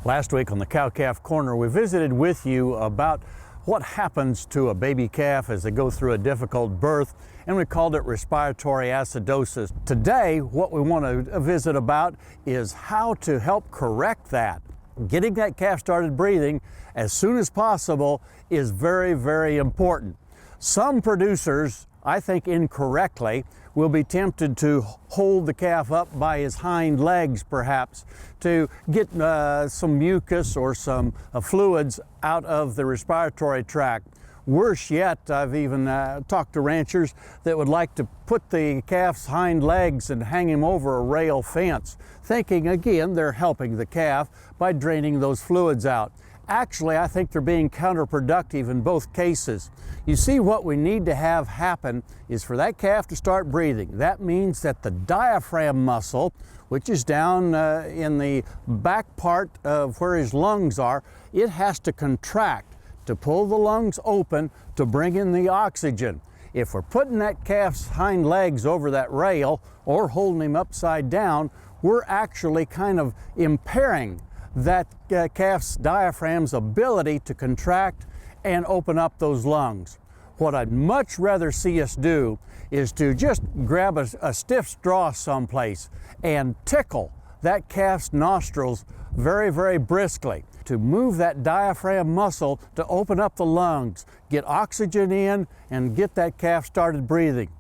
Last week on the Cow-Calf Corner, we visited with you about what happens to a baby calf as they go through a difficult birth, and we called it respiratory acidosis. Today, what we want to visit about is how to help correct that. Getting that calf started breathing as soon as possible is very, very important. Some producers, I think incorrectly, will be tempted to hold the calf up by his hind legs perhaps to get some mucus or some fluids out of the respiratory tract. Worse yet, I've even talked to ranchers that would like to put the calf's hind legs and hang him over a rail fence, thinking again they're helping the calf by draining those fluids out. Actually, I think they're being counterproductive in both cases. You see, what we need to have happen is for that calf to start breathing. That means that the diaphragm muscle, which is down in the back part of where his lungs are, it has to contract to pull the lungs open to bring in the oxygen. If we're putting that calf's hind legs over that rail or holding him upside down, we're actually kind of impairing that calf's diaphragm's ability to contract and open up those lungs. What I'd much rather see us do is to just grab a stiff straw someplace and tickle that calf's nostrils very, very briskly to move that diaphragm muscle to open up the lungs, get oxygen in, and get that calf started breathing.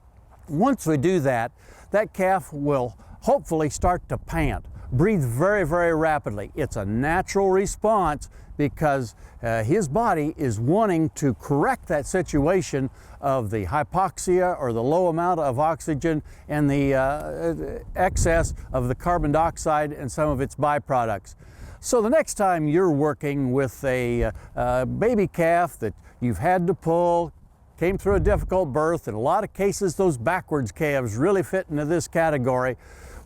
Once we do that, that calf will hopefully start to pant. Breathe very, very rapidly. It's a natural response because his body is wanting to correct that situation of the hypoxia or the low amount of oxygen and the excess of the carbon dioxide and some of its byproducts. So the next time you're working with a baby calf that you've had to pull, came through a difficult birth, in a lot of cases those backwards calves really fit into this category,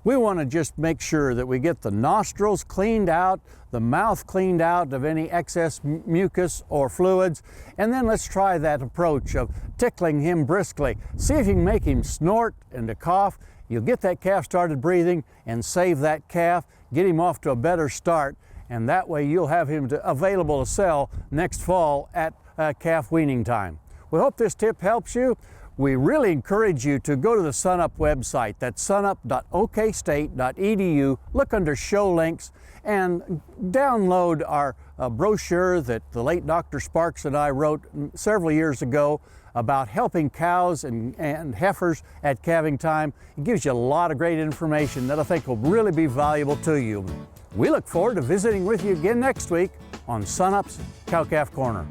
we want to just make sure that we get the nostrils cleaned out, the mouth cleaned out of any excess mucus or fluids, and then let's try that approach of tickling him briskly. See if you can make him snort and to cough. You'll get that calf started breathing and save that calf, get him off to a better start, and that way you'll have him available to sell next fall at calf weaning time. We hope this tip helps you. We really encourage you to go to the SunUp website. That's sunup.okstate.edu. Look under show links and download our brochure that the late Dr. Sparks and I wrote several years ago about helping cows and heifers at calving time. It gives you a lot of great information that I think will really be valuable to you. We look forward to visiting with you again next week on SunUp's Cow-Calf Corner.